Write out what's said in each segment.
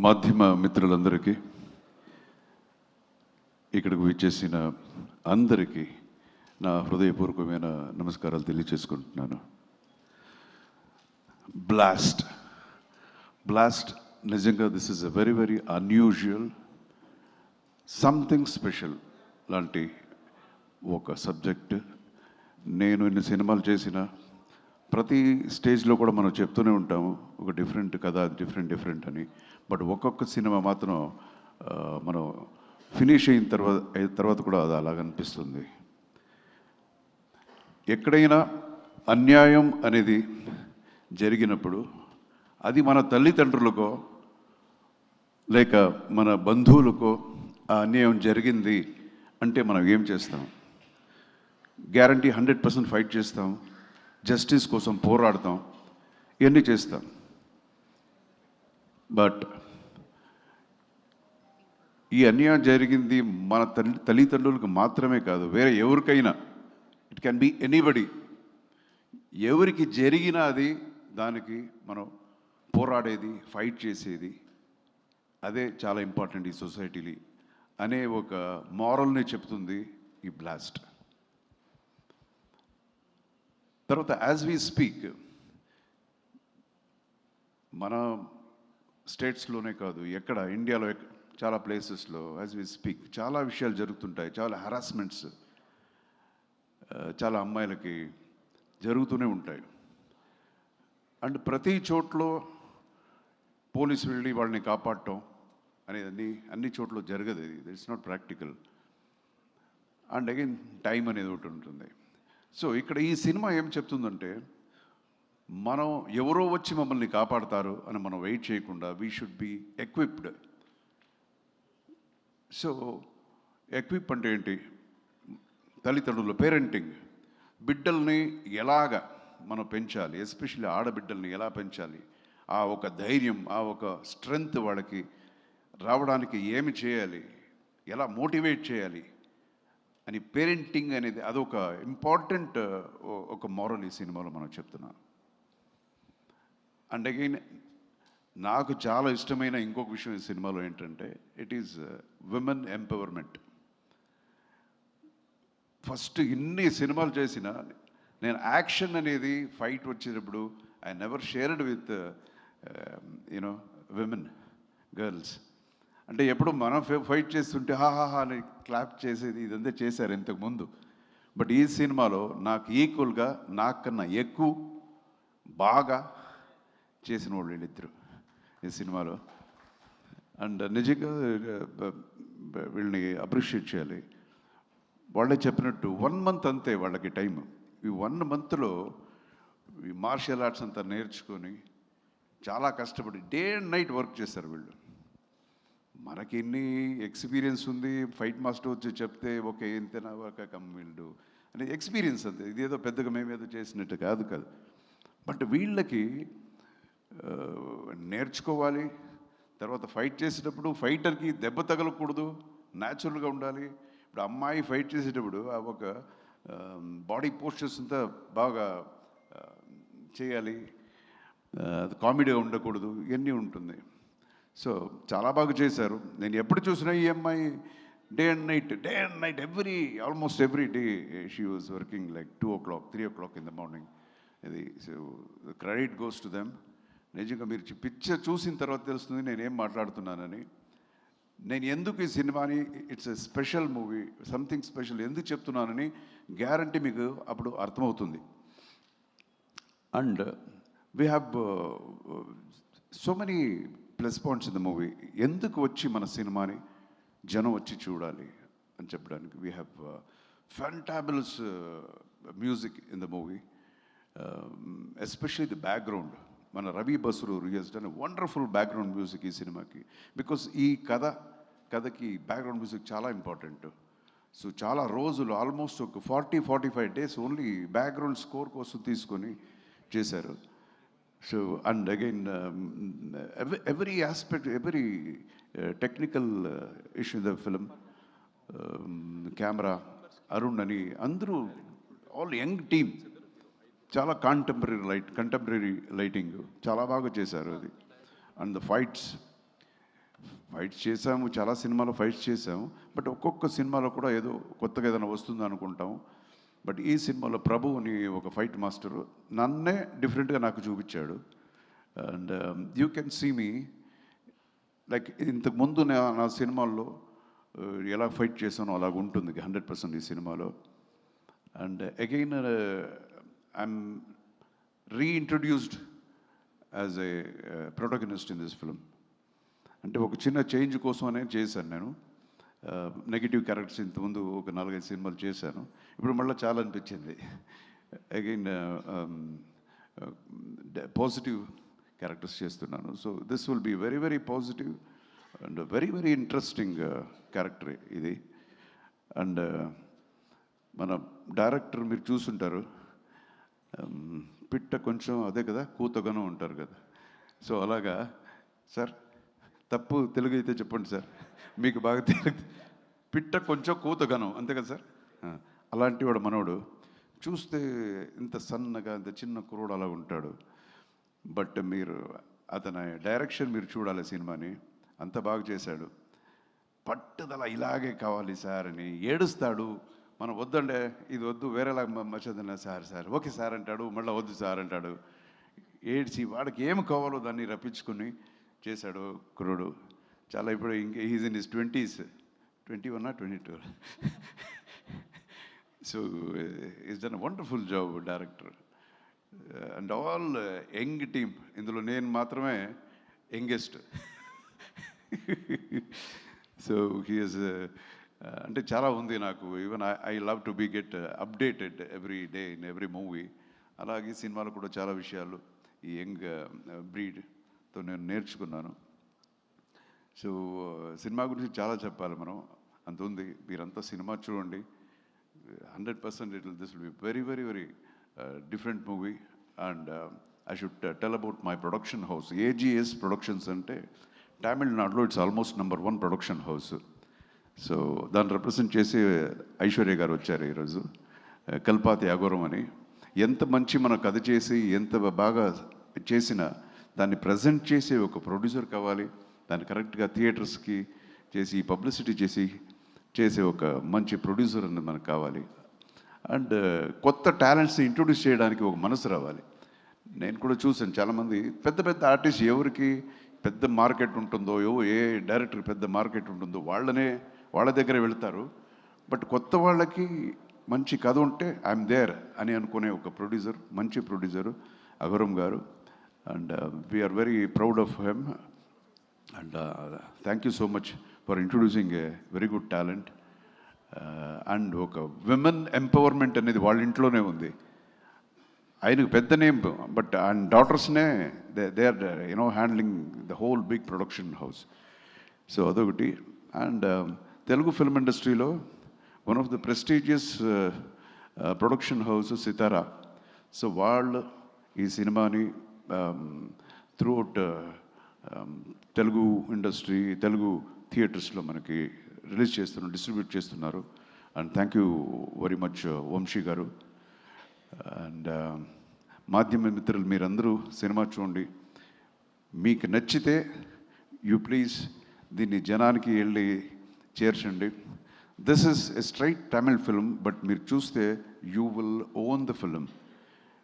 మాధ్యమ మిత్రులందరికీ, ఇక్కడికి విచ్చేసిన అందరికీ నా హృదయపూర్వకమైన నమస్కారాలు తెలియజేసుకుంటున్నాను. బ్లాస్ట్ నిజంగా this is a very very unusual, something special లాంటి ఒక సబ్జెక్ట్. నేను ఇన్ని సినిమాలు చేసిన ప్రతి స్టేజ్లో కూడా మనం చెప్తూనే ఉంటాము ఒక డిఫరెంట్ కథ, డిఫరెంట్ అని. బట్ ఒక్కొక్క సినిమా మాత్రం మనం ఫినిష్ అయిన తర్వాత కూడా అది అలాగనిపిస్తుంది. ఎక్కడైనా అన్యాయం అనేది జరిగినప్పుడు అది మన తల్లిదండ్రులకో లేక మన బంధువులకో ఆ అన్యాయం జరిగింది అంటే మనం ఏం చేస్తాం? గ్యారంటీ 100% ఫైట్ చేస్తాం, జస్టిస్ కోసం పోరాడతాం, ఇవన్నీ చేస్తాం. బట్ ఈ అన్యాయం జరిగింది మన తల్లిదండ్రులకు మాత్రమే కాదు, వేరే ఎవరికైనా, ఇట్ కెన్ బి ఎనీబడి. ఎవరికి జరిగినా అది దానికి మనం పోరాడేది, ఫైట్ చేసేది, అదే చాలా ఇంపార్టెంట్ ఈ సొసైటీలో అనే ఒక మారల్ని చెప్తుంది ఈ బ్లాస్ట్. తర్వాత యాజ్ వీ స్పీక్ మన స్టేట్స్లోనే కాదు, ఎక్కడ ఇండియాలో చాలా ప్లేసెస్లో యాజ్ వీ స్పీక్ చాలా విషయాలు జరుగుతుంటాయి. చాలా హరాస్మెంట్స్ చాలా అమ్మాయిలకి జరుగుతూనే ఉంటాయి. అండ్ ప్రతి చోట్లో పోలీసు వెళ్ళి వాళ్ళని కాపాడటం అనేది అన్ని చోట్ల జరగదు. ఇది it's not practical. And again time అనేది ఒకటి ఉంటుంది. సో ఇక్కడ ఈ సినిమా ఏం చెప్తుందంటే, మనం ఎవరో వచ్చి మమ్మల్ని కాపాడతారు అని మనం వెయిట్ చేయకుండా we should be equipped. So equip అంటే ఏంటి? తల్లిదండ్రులు, పేరెంటింగ్, బిడ్డల్ని ఎలాగ మనం పెంచాలి, ఎస్పెషల్లీ ఆడబిడ్డల్ని ఎలా పెంచాలి, ఆ ఒక ధైర్యం, ఆ ఒక స్ట్రెంగ్త్ వాళ్ళకి రావడానికి ఏమి చేయాలి, ఎలా మోటివేట్ చేయాలి అని పేరెంటింగ్ అనేది అదొక ఇంపార్టెంట్ ఒక మోరల్ ఈ సినిమాలో మనం చెప్తున్నాం. అండ్ అగైన్ నాకు చాలా ఇష్టమైన ఇంకొక విషయం ఈ సినిమాలో ఏంటంటే, it is women empowerment. First ఇన్ని సినిమాలు చేసిన నేను యాక్షన్ అనేది ఫైట్ వచ్చేటప్పుడు I never shared with you know women, girls. అంటే ఎప్పుడు మనం ఫైట్ చేస్తుంటే హాహాహా అని క్లాప్ చేసేది, ఇదంతా చేశారు ఇంతకుముందు. బట్ ఈ సినిమాలో నాకు ఈక్వల్గా, నాకన్నా ఎక్కువ బాగా చేసిన వాళ్ళు వీళ్ళిద్దరు ఈ సినిమాలో. అండ్ నిజంగా వీళ్ళని అప్రిషియేట్ చేయాలి. వాళ్ళే చెప్పినట్టు 1 month అంతే వాళ్ళకి టైం. ఈ 1 monthలో ఈ మార్షల్ ఆర్ట్స్ అంతా నేర్చుకొని చాలా కష్టపడి డే అండ్ నైట్ వర్క్ చేశారు వీళ్ళు. మనకి ఎన్ని ఎక్స్పీరియన్స్ ఉంది, ఫైట్ మాస్టర్ వచ్చి చెప్తే ఓకే ఇంతేనా ఒక వీళ్ళు అనే ఎక్స్పీరియన్స్ అంతే. ఇదేదో పెద్దగా మేమేదో చేసినట్టు కాదు. బట్ వీళ్ళకి నేర్చుకోవాలి. తర్వాత ఫైట్ చేసేటప్పుడు ఫైటర్కి దెబ్బ తగలకూడదు, న్యాచురల్గా ఉండాలి. ఇప్పుడు అమ్మాయి ఫైట్ చేసేటప్పుడు ఆ ఒక బాడీ పోస్చర్స్ అంతా బాగా చేయాలి, కామెడీగా ఉండకూడదు, ఇవన్నీ ఉంటుంది. సో చాలా బాగా చేశారు. నేను ఎప్పుడు చూసినా ఈ అమ్మాయి day and night almost every day she was working like 2 o'clock 3 o'clock in the morning. ఇది so credit goes to them. నిజంగా మీరు పిక్చర్ చూసిన తర్వాత తెలుస్తుంది నేనేం మాట్లాడుతున్నానని. నేను ఎందుకు ఈ సినిమాని it's a special movie, something special ఎందుకు చెప్తున్నానని గ్యారంటీ మీకు అప్పుడు అర్థమవుతుంది. And we have so many plus points in the movie. ఎందుకు వచ్చి మన సినిమాని జనం వచ్చి చూడాలి అని చెప్పడానికి we have fantabulous music in the movie, especially the background. మన Ravi Basrur has done wonderful background music ఈ సినిమాకి. బికాస్ ఈ కథకి బ్యాక్గ్రౌండ్ మ్యూజిక్ చాలా ఇంపార్టెంట్. సో చాలా రోజులు ఆల్మోస్ట్ ఒక 40-45 days ఓన్లీ బ్యాక్గ్రౌండ్ స్కోర్ కోసం తీసుకొని చేశారు. So and again every aspect, every technical issue in the film, camera Arun అని అందరూ ఆల్ యంగ్ టీమ్ చాలా కంటెంపరీ లైటింగ్ చాలా బాగా చేశారు అది. అండ్ ద ఫైట్స్ చేసాము, చాలా సినిమాలో ఫైట్స్ చేసాము. బట్ ఒక్కొక్క సినిమాలో కూడా ఏదో కొత్తగా ఏదైనా వస్తుంది అనుకుంటాం. బట్ ఈ సినిమాలో ప్రభు అని ఒక ఫైట్ మాస్టరు నన్నే డిఫరెంట్గా నాకు చూపించాడు. And you can see me like ఇంతకుముందు నా సినిమాల్లో ఎలా ఫైట్ చేశానో అలాగ ఉంటుంది 100% ఈ సినిమాలో. And again I'm reintroduced as a protagonist in this film. అంటే ఒక చిన్న చేంజ్ కోసమనే చేశాను నేను. నెగిటివ్ క్యారెక్టర్స్ ఇంతకుముందు ఒక 4-5 సినిమాలు చేశాను. ఇప్పుడు మళ్ళీ చాలా అనిపించింది. అగైన్ పాజిటివ్ క్యారెక్టర్స్ చేస్తున్నాను. So this will be very very positive and very very interesting character ఇది. అండ్ మన డైరెక్టర్ మీరు చూసుంటారు, పిట్ట కొంచెం అదే కదా కూతగనం ఉంటారు కదా. సో అలాగా సార్, తప్పు తెలుగు అయితే చెప్పండి సార్, మీకు బాగా తెలుగు. పిట్ట కొంచెం కూతగనం అంతే కదా సార్. అలాంటి వాడు మనోడు. చూస్తే ఇంత సన్నగా ఇంత చిన్న కుర్రోడు అలా ఉంటాడు. బట్ మీరు అతని డైరెక్షన్ మీరు చూడాలి సినిమాని, అంత బాగా చేశాడు. పట్టుదల ఇలాగే కావాలి సార్ అని ఏడుస్తాడు. మనం వద్దండే ఇది వద్దు వేరేలా మచ్చదన్నా సార్ ఓకే సార్ అంటాడు, మళ్ళీ వద్దు సార్ అంటాడు. ఏడ్చి వాడికి ఏమి కావాలో దాన్ని రప్పించుకుని చేశాడు కుర్రోడు. చాలా ఇప్పుడు ఇంకా is in his 20s, 21 or 22. So is done wonderful job director. And all young team. ఇందులో నేను మాత్రమే యంగెస్ట్. సో హీఈస్ అంటే చాలా ఉంది నాకు. Even I love to be get updated every day in every movie. అలాగే సినిమాలో కూడా చాలా విషయాలు ఈ యంగ్ బ్రీడ్తో నేను నేర్చుకున్నాను. సో సినిమా గురించి చాలా చెప్పాలి మనం, అంత ఉంది. మీరంతా సినిమా చూడండి, 100% this will be very very very different movie. And I should tell about my production house. AGS Productions ante Tamil Nadu, it's almost number 1 production house. So దాన్ని రిప్రజెంట్ చేసి ఐశ్వర్య గారు వచ్చారు ఈరోజు, కల్పాతి అఘోరం అని. ఎంత మంచి మన కథ చేసి ఎంత బాగా చేసినా దాన్ని ప్రజెంట్ చేసే ఒక ప్రొడ్యూసర్ కావాలి, దాన్ని కరెక్ట్గా థియేటర్స్కి చేసి పబ్లిసిటీ చేసే ఒక మంచి ప్రొడ్యూసర్ అనేది మనకు కావాలి. అండ్ కొత్త టాలెంట్స్ని ఇంట్రొడ్యూస్ చేయడానికి ఒక మనసు రావాలి. నేను కూడా చూసాను చాలామంది పెద్ద పెద్ద ఆర్టిస్ట్ ఎవరికి పెద్ద మార్కెట్ ఉంటుందో, ఏ డైరెక్టర్కి పెద్ద మార్కెట్ ఉంటుందో వాళ్ళ దగ్గర వెళ్తారు. బట్ కొత్త వాళ్ళకి మంచి కథ ఉంటే ఐఎమ్ దేర్ అని అనుకునే ఒక ప్రొడ్యూసర్, మంచి producer Aghoram garu. And we're very proud of him. And thank you so much for introducing a very good talent. And ఒక విమెన్ ఎంపవర్మెంట్ అనేది వాళ్ళ ఇంట్లోనే ఉంది. ఆయనకు పెద్ద నేమ్, బట్ ఆయన డాటర్స్నే they are handling the whole big production house. So అదొకటి. అండ్ తెలుగు ఫిల్మ్ ఇండస్ట్రీలో one of the prestigious production house Sitara. So వాళ్ళు ఈ సినిమాని త్రూఅవుట్ తెలుగు ఇండస్ట్రీ, తెలుగు థియేటర్స్లో మనకి రిలీజ్ చేస్తున్నారు, డిస్ట్రిబ్యూట్ చేస్తున్నారు. And thank you very much Vamsi garu. And మాధ్యమ మిత్రులు మీరందరూ సినిమా చూడండి, మీకు నచ్చితే యూ ప్లీజ్ దీన్ని జనానికి వెళ్ళి చేర్చండి. This is a straight Tamil film, but మీరు చూస్తే you will own the film.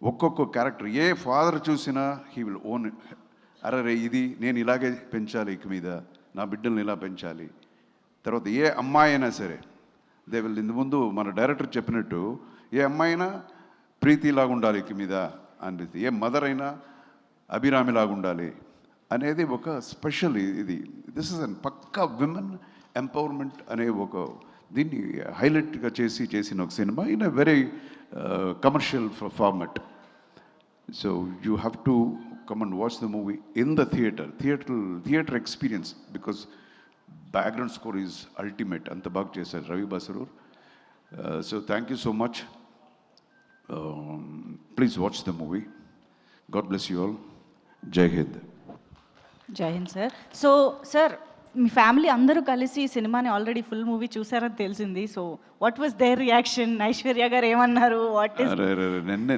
ఒక్కొక్క క్యారెక్టర్ ఏ ఫాదర్ చూసినా హీ విల్ ఓన్. అరే ఇది నేను ఇలాగే పెంచాలి, ఇక మీద నా బిడ్డల్ని ఇలా పెంచాలి. తర్వాత ఏ అమ్మాయి అయినా సరే దే విల్, ఇంత ముందు మన డైరెక్టర్ చెప్పినట్టు ఏ అమ్మాయి అయినా ప్రీతిలాగా ఉండాలి ఇక మీద అనిపిస్తుంది, ఏ మదర్ అయినా అభిరామిలాగా ఉండాలి అనేది ఒక స్పెషల్ ఇది. దిస్ ఇస్ అన్ పక్కా విమెన్ ఎంపవర్మెంట్ అనే ఒక దీన్ని హైలైట్గా చేసిన ఒక సినిమా in a very commercial format. So you have to come and watch the movie in the theater experience, because background score is ultimate. Anta baga chesaru Ravi Basarur. So thank you so much. Please watch the movie. God bless you all. Jai Hind. Jai Hind, sir. So sir, మీ family అందరూ కలిసి ఈ సినిమాని already full movie చూసారని తెలిసింది. So what was their reaction? Aishwarya garu ఏమన్నారు? What is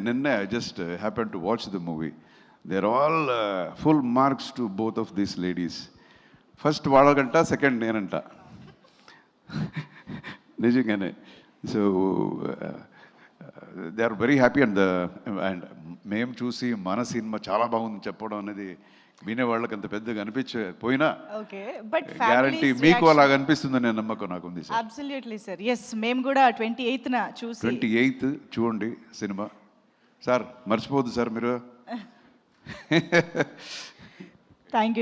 నిన్నే I just happen to watch the movie. There all full marks to both of these ladies. First వాళ్ళకంట, సెకండ్ నేనంట. నిజంగానే. So they are very happy. And మేము చూసి మన cinema చాలా బాగుంది చెప్పడం అనేది వినేవాళ్ళకి అంత పెద్దగా అనిపించకపోయినా ఓకే, బట్ గ్యారంటీ మీకు అలాగ అనిపిస్తుందనే నమ్మకం నాకు ఉంది సార్. Absolutely sir. ఎస్, మేము కూడా 28న చూసి 28th చూడండి సినిమా సార్. మర్చిపోవద్దు సార్ మీరు. Thank you.